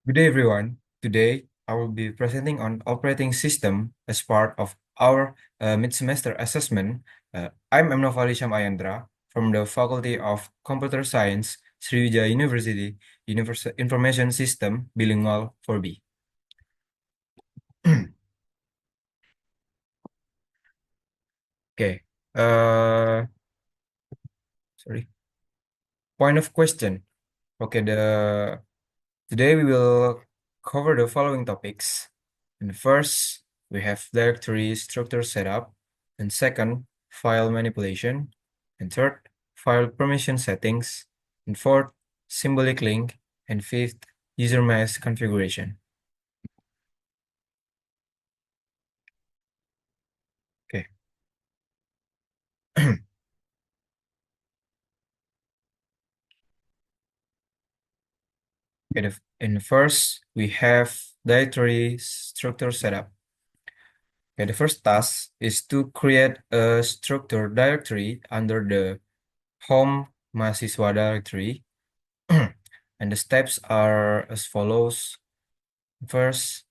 Good day, everyone. Today, I will be presenting on operating system as part of our mid-semester assessment. I'm Emnovali Ayandra from the Faculty of Computer Science, Sriwijaya University, Information System, Bilingual 4B. Okay. Uh, Sorry. Point of question. Okay. Today we will cover the following topics. And first, we have directory structure setup. And second, file manipulation. And third, file permission settings. And fourth, symbolic link. And fifth, user mask configuration. Okay. In the first, we have directory structure setup. Okay, the first task is to create a structure directory under the home mahasiswa directory. And the steps are as follows. First,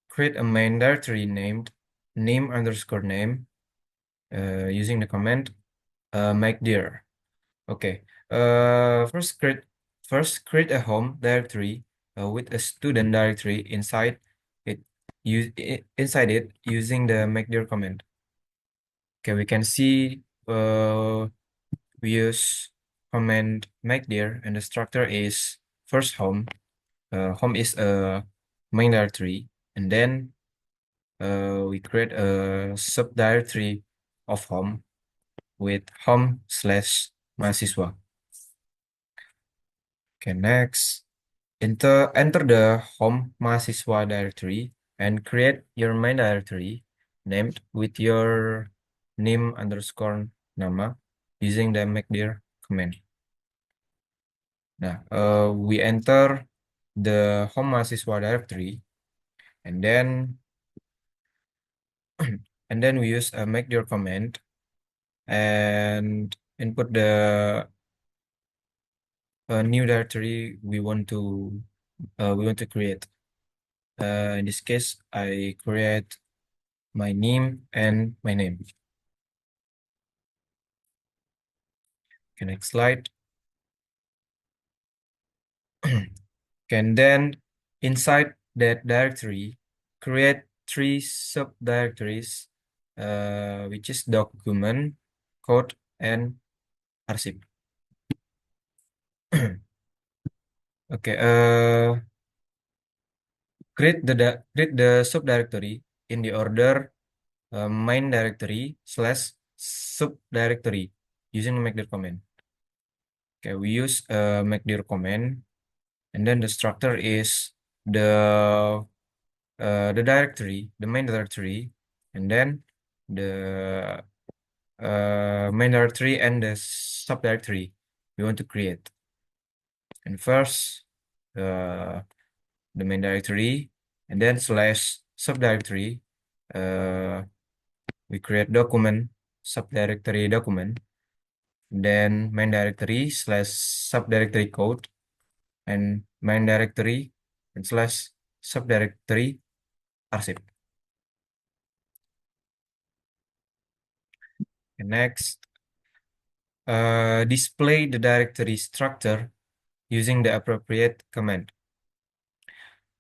create a main directory named name_name using the command make dir. Okay. First create a home directory with a student directory inside it. Inside it using the make dir command. Okay, we can see we use command make dir and the structure is first home. Home is a main directory, and then we create a subdirectory of home with home/mahasiswa. Okay, next, enter the home mahasiswa directory and create your main directory named with your name_nama using the make dir command. Nah, we enter the home mahasiswa directory and then we use a make dir command and input the new directory we want to create. In this case, I create my name and my name. Okay, next slide. And then inside that directory, create 3 subdirectories, which is document, code, and arsip. Okay, create the subdirectory in the order main directory / subdirectory using the make dir command. Okay, we use make dir command, and then the structure is the directory, the main directory, and then the main directory and the subdirectory we want to create. And first, the main directory, and then / subdirectory. We create document, subdirectory document, then main directory / subdirectory code, and main directory and / subdirectory arsip. And next, display the directory structure using the appropriate command.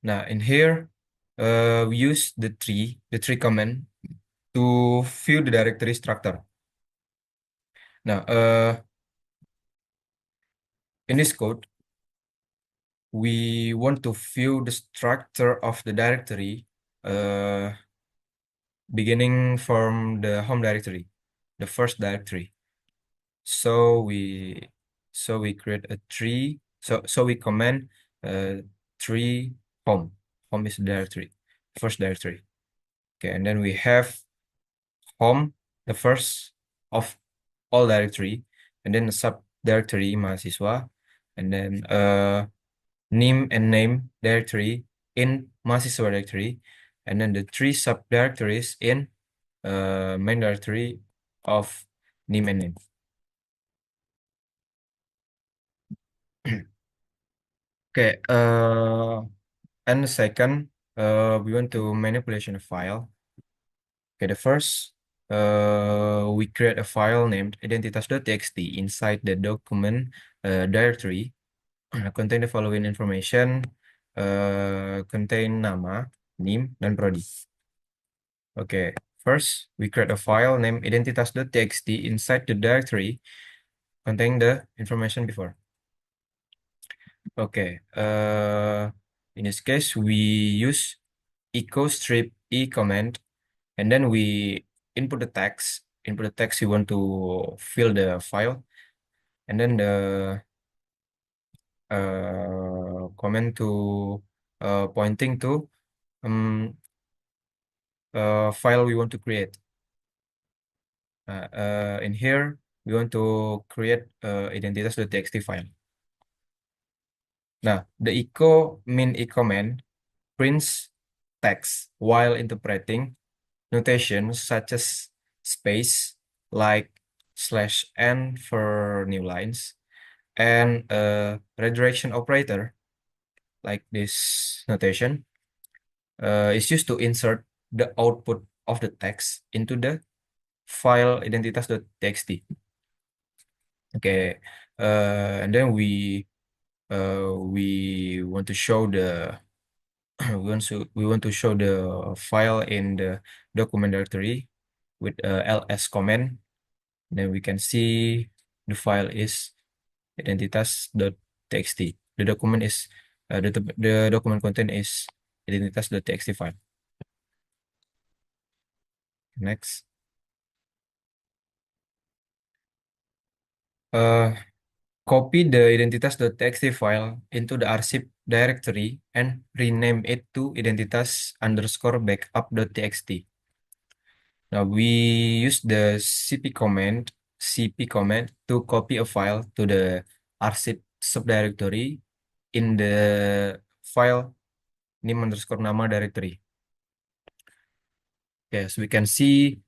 Now, in here, we use the tree command to view the directory structure. Now, in this code, we want to view the structure of the directory beginning from the home directory, the first directory. So we create a tree. So we command tree home. Home is the directory, first directory. Okay, and then we have home, the first of all directory, and then the subdirectory mahasiswa, and then name and name directory in mahasiswa directory, and then the 3 subdirectories in main directory of name and name. Okay, And the second, we want to manipulation a file. Okay, the first, we create a file named identitas.txt inside the document directory. Contain the following information, contain nama, name, dan prodi. Okay, first we create a file named identitas.txt inside the directory containing the information before. Okay, in this case we use echo strip e command, and then we input the text. Input the text you want to fill the file, and then the comment to pointing to um, file we want to create. In here, we want to create identitas.txt file. Now, the echo min e command prints text while interpreting notations such as space, like /n for new lines, and a redirection operator, like this notation, is used to insert the output of the text into the file identitas.txt. Okay, and then we want to show the we want to show the file in the document directory with ls command. Then we can see the file is identitas.txt. The document is the document content is identitas.txt file. Next, copy the identitas.txt file into the archive directory and rename it to identitas_backup.txt. Now we use the cp command to copy a file to the archive subdirectory in the file name_nama directory. Yes, we can see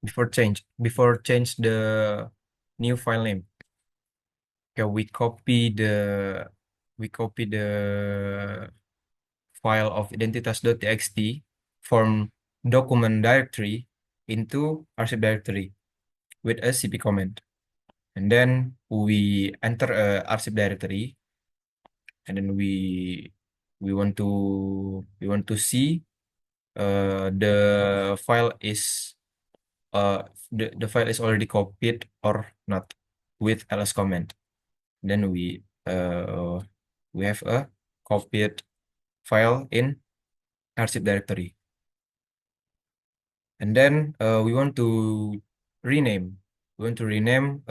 before change the new file name. Okay, we copy the file of identitas.txt from document directory into archive directory with a cp command, and then we enter a archive directory, and then we want to see the file is the file is already copied or not with ls command. Then we have a copied file in archive directory, and then we want to rename. We want to rename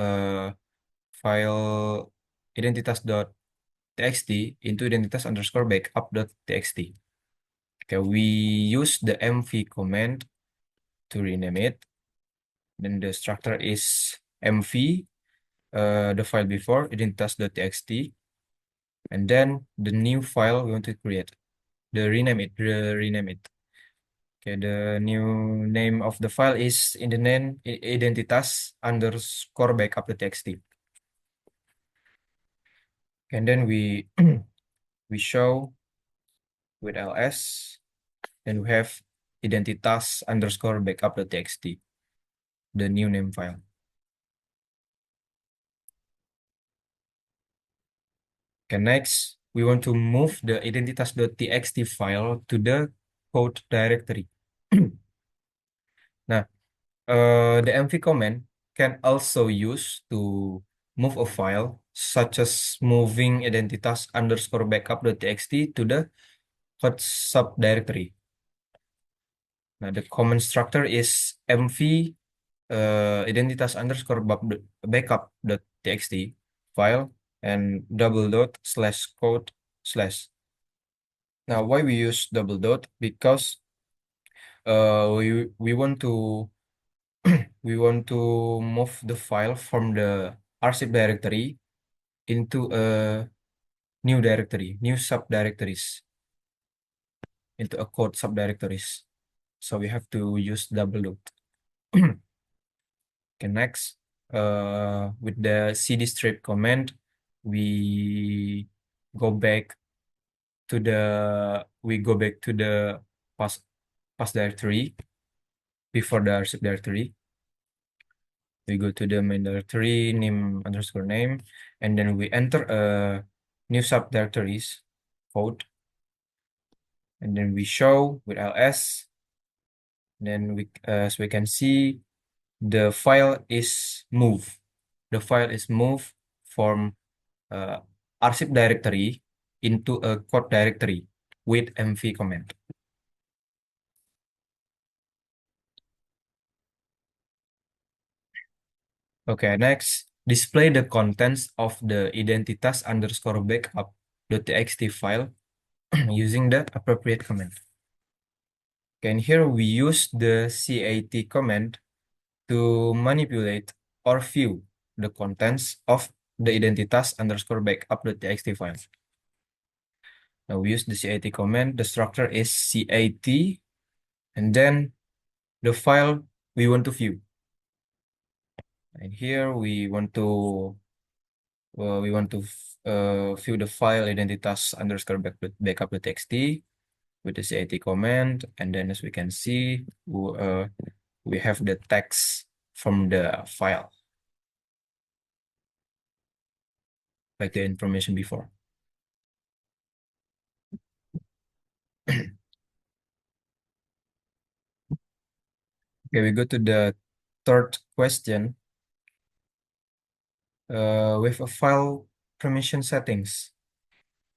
file identitas.txt into identitas_backup.txt. Okay, we use the mv command to rename it. Then the structure is mv, the file before identitas.txt, and then the new file we want to create. The rename it. Okay, the new name of the file is in the name identitas_backup.txt. And then we we show with ls, and we have identitas_backup.txt, the new name file. Okay, next we want to move the identitas.txt file to the code directory. Nah, the mv command can also use to move a file, such as moving identitas_backup.txt to the code subdirectory. Now, the command structure is mv identitas_backup.txt file and double dot slash code slash. Now, why we use double dot? Because we want to we want to move the file from the archive directory into a new directory, new subdirectories, into a code subdirectories. So we have to use double dot. Okay, next, with the cd strip command, we go back we go back to the past directory before the zip directory. We go to the main directory, name underscore name, and then we enter a new subdirectories code, and then we show with ls. Then as we can see, the file is moved. The file is moved from rzip directory into a code directory with mv command. Okay, next, display the contents of the identitas underscore backup.txt file using the appropriate command. Okay, and here we use the cat command to manipulate or view the contents of the identitas underscore backup.txt file. Now we use the cat command. The structure is cat, and then the file we want to view. And here we want to view the file identitas underscore backup.txt with the cat command, and then as we can see, we have the text from the file, like the information before. Okay, we go to the third question. With a file permission settings.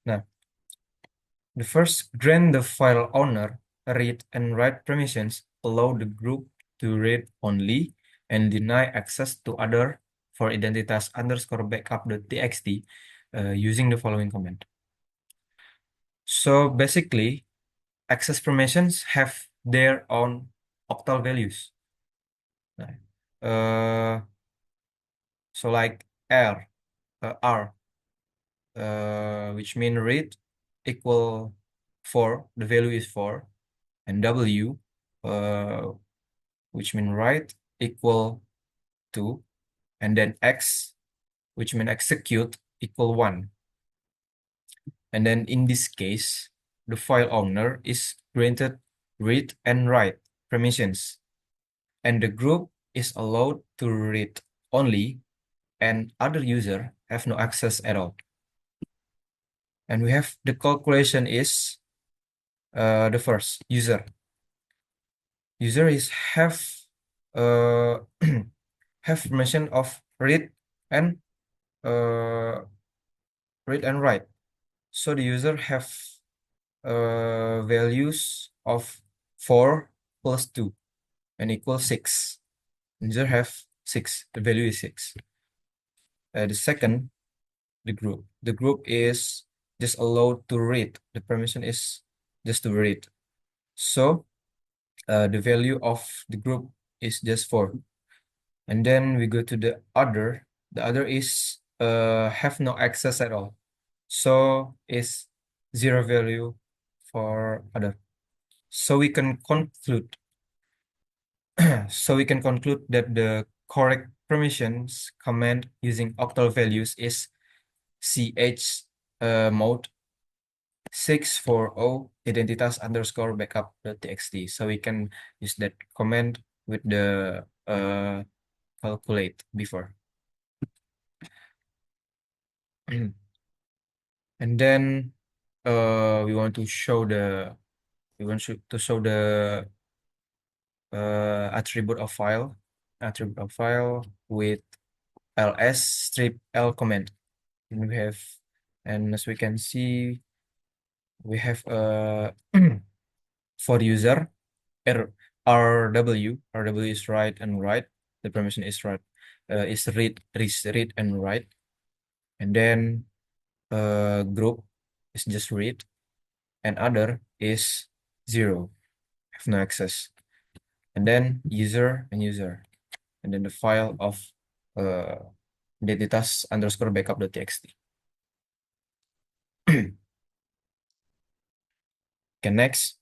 Now, the first, grant the file owner read and write permissions, allow the group to read only, and deny access to other for identitas underscore backup.txt using the following command. So basically, access permissions have their own octal values. Uh, so like R, which mean read equal 4, the value is 4, and W, which mean write equal 2, and then X, which mean execute equal 1. And then in this case, the file owner is granted read and write permissions, and the group is allowed to read only, and other user have no access at all. And we have the calculation is the first user. User is have have permission of and uh, read and write. So the user have values of 4 plus 2 and equals 6. User have 6. The value is 6. The second, the group. The group is just allowed to read. The permission is just to read. So the value of the group is just 4. And then we go to the other. The other is have no access at all. So is 0 value for other. So we can conclude that the correct permissions command using octal values is ch mode 640 identitas underscore backup.txt. So we can use that command with the calculate before. And then we want to show the attribute of file with ls strip l command. And as we can see, we have for user rw is write and write. The permission is write is read and write, and then group is just read, and other is 0, have no access, and then user, and then the file of identitas underscore backup.txt. Okay, next,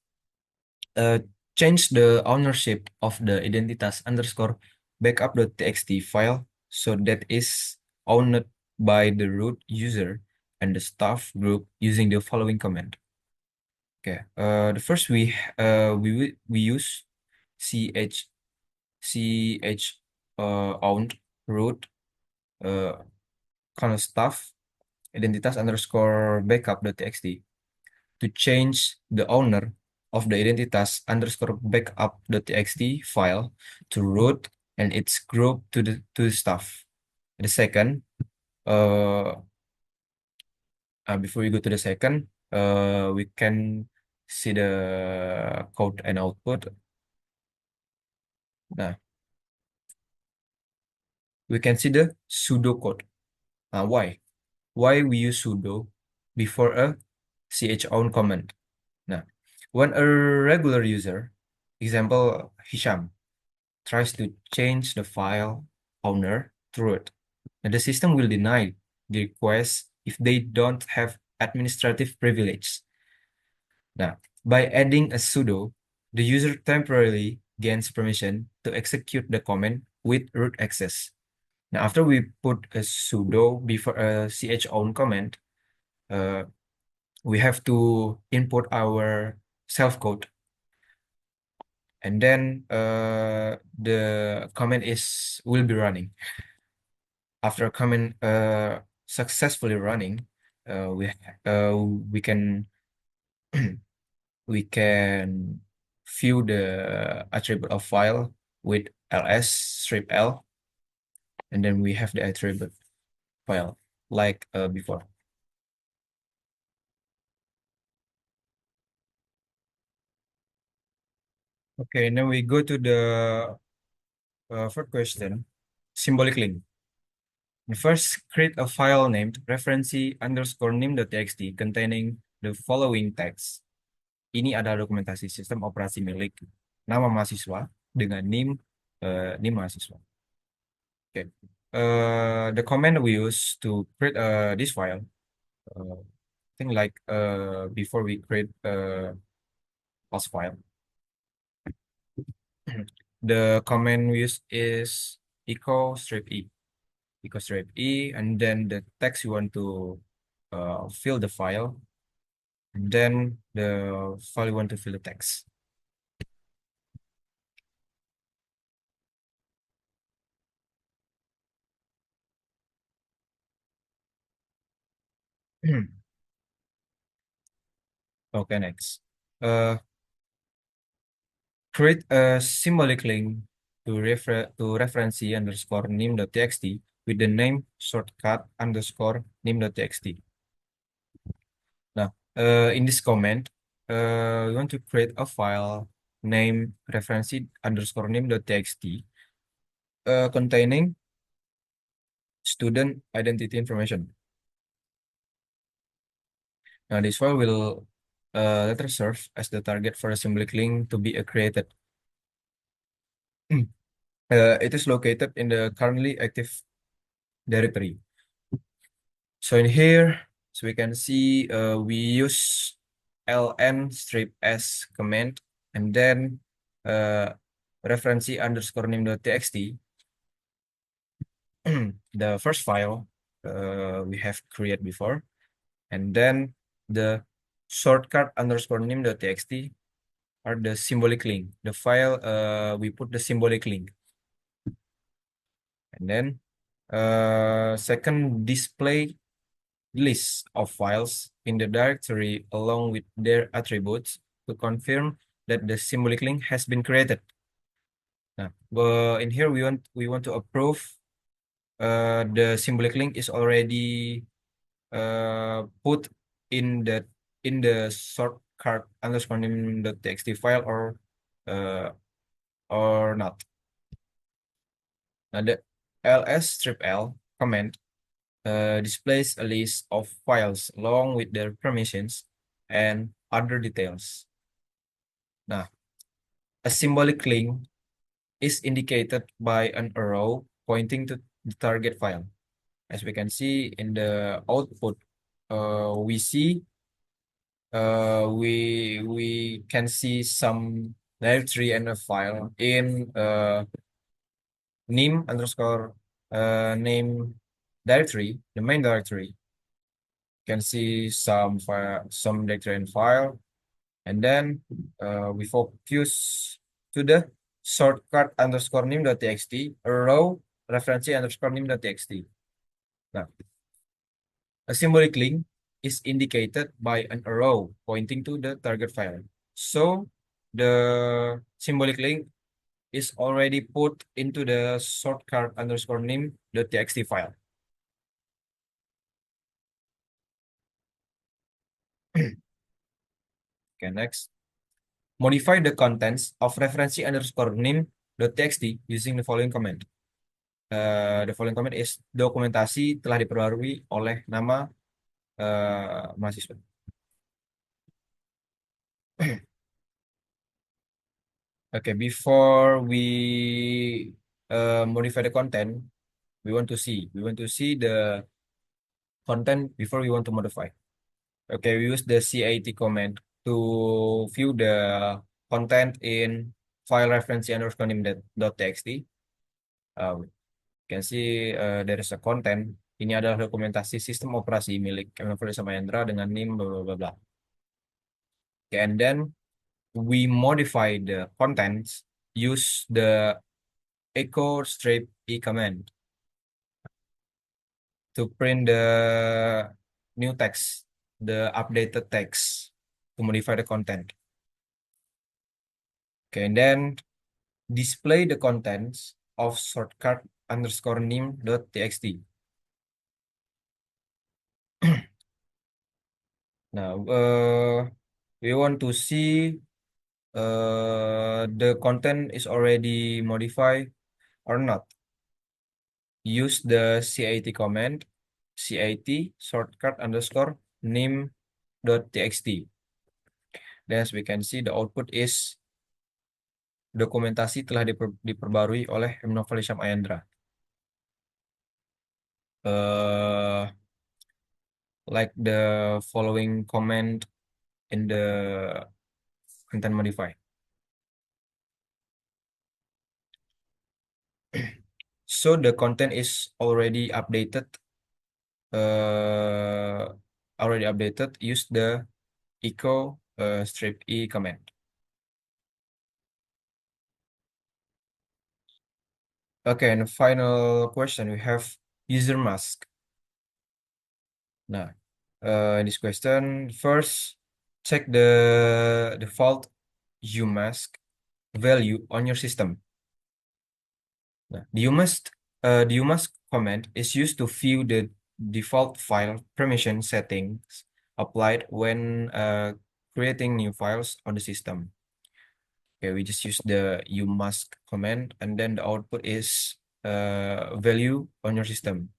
change the ownership of the identitas underscore backup.txt file so that is owned by the root user and the staff group using the following command. Okay. The first we use ch ch owned root kind of stuff identitas underscore backup.txt to change the owner of the identitas underscore backup.txt file to root and its group to the stuff. The second, uh, before we go to the second, we can see the code and output. Nah, we can see the sudo code. Why? Why we use sudo before a chown command? Nah, when a regular user, example Hisham, tries to change the file owner to root, and the system will deny the request if they don't have administrative privilege. Now, by adding a sudo, the user temporarily gains permission to execute the command with root access. Now, after we put a sudo before a chown command, uh, we have to input our self code, and then the command will be running. After command successfully running, uh, we we can we can view the attribute of file with ls strip l, and then we have the attribute file like before. Okay, now we go to the first question, symbolic link. First, create a file named referency underscore nim.txt containing the following text. Ini adalah dokumentasi sistem operasi milik nama mahasiswa dengan NIM mahasiswa. Okay. The command we use to create this file, I think like before we create a host file, the command we use is echo strip e, and then the text you want to fill the file, and then the file you want to fill the text. Okay, next. Create a symbolic link to referency underscore nim.txt with the name shortcut underscore nim.txt. Now, in this comment, we want to create a file name referency underscore nim.txt containing student identity information. Now, this file will later serve as the target for a symbolic link to be created. It is located in the currently active directory. So in here, so we can see we use ln strip s command, and then referency underscore nim.txt, the first file we have created before, and then the shortcut underscore nim.txt are the symbolic link. The file we put the symbolic link, and then second display list of files in the directory along with their attributes to confirm that the symbolic link has been created. Now, in here we want to approve the symbolic link is already put in the shortcut underscore nim.txt file or not. Now the ls strip l command displays a list of files along with their permissions and other details. Now, a symbolic link is indicated by an arrow pointing to the target file. As we can see in the output, we see we can see some directory and a file in nim underscore name directory, the main directory. You can see some directory and file, And then we focus to the shortcut underscore name.txt, row referency underscore name.txt. Now, a symbolic link is indicated by an arrow pointing to the target file. So the symbolic link is already put into the shortcut underscore name.txt file. Okay, next. Modify the contents of referency underscore name.txt using the following command. The following command is dokumentasi telah diperbarui oleh nama mahasiswa. Okay, before we modify the content, we want to see the content before we want to modify. Okay, we use the cat command to view the content in file reference underscore name.txt. You can see there is a content. Ini adalah dokumentasi sistem operasi milik Kementerian sama Mahendra dengan NIM bla bla bla bla. Okay, and then we modify the contents, use the echo strip e command to print the new text, the updated text to modify the content. Okay, and then display the contents of shortcut underscore name.txt. Now, we want to see the content is already modified or not. Use the cat command, cat shortcut underscore name.txt. Then as we can see, the output is dokumentasi telah diperbarui oleh M. Novel Hisham Ayandra. Like the following comment in the content modify. So the content is already updated. Use the echo strip e command. Okay, and final question we have user mask. Nah, in this question, first check the default umask value on your system. Nah, the umask command is used to view the default file permission settings applied when creating new files on the system. Okay, we just use the umask command, and then the output is value on your system.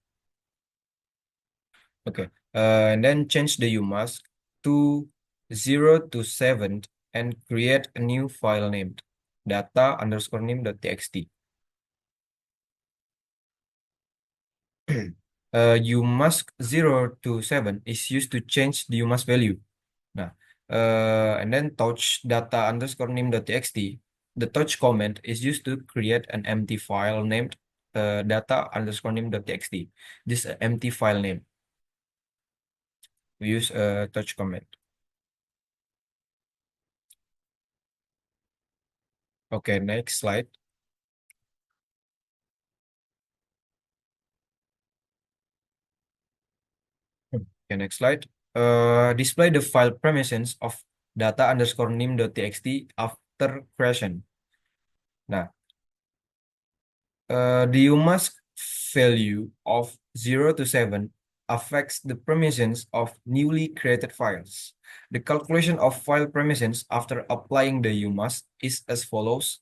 Okay, and then change the umask to 0 to 7 and create a new file named data underscore name.txt. Umask 0 to 7 is used to change the umask value. Nah, and then touch data underscore name.txt. The touch command is used to create an empty file named data underscore name.txt. This empty file name. We use a touch command. Okay, next slide. Okay, next slide. Display the file permissions of data underscore name.txt after creation. Nah, the umask value of 0 to 7 affects the permissions of newly created files. The calculation of file permissions after applying the umask is as follows.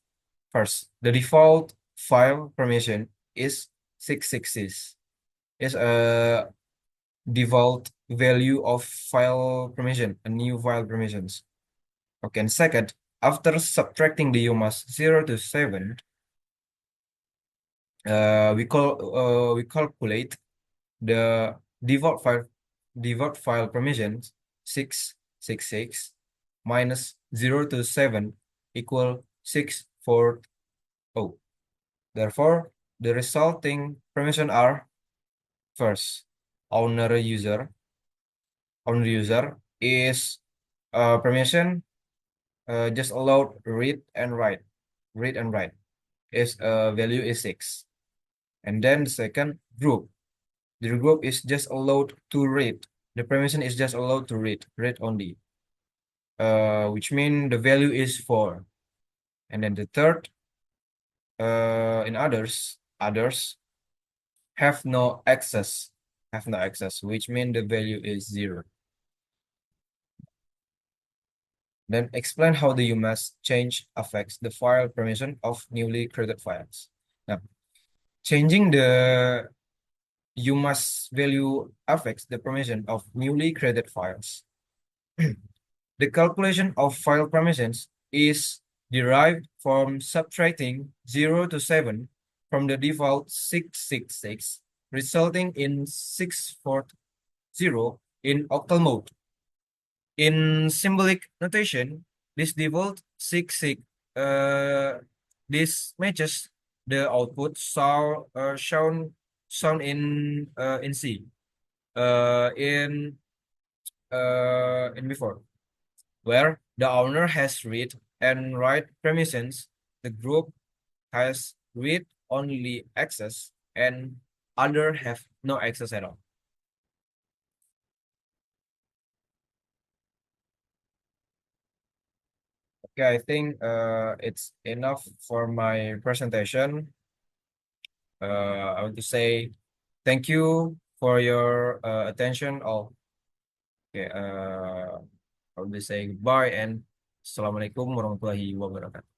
First, the default file permission is 666. Is a default value of file permission, a new file permissions. Okay, and second, after subtracting the umask 0 to 7, we calculate the default file permissions 666 minus 0 to 7 equal 640. Therefore, the resulting permission are first, owner user is permission just allowed read and write. Read and write is value is 6. And then the second group. The group is just allowed to read. The permission is just allowed to read only. Which means the value is 4. And then the third, in others have no access, which means the value is 0. Then explain how the UMass change affects the file permission of newly created files. Now, changing the UMass value affects the permission of newly created files. The calculation of file permissions is derived from subtracting 0 to 7 from the default 666, resulting in 640 in octal mode. In symbolic notation, this default 66 this matches the output shown in C uh, in in before, where the owner has read and write permissions, the group has read only access, and other have no access at all. Okay, I think it's enough for my presentation. I want to say thank you for your attention. All. Okay, I want to say goodbye and Assalamualaikum warahmatullahi wabarakatuh.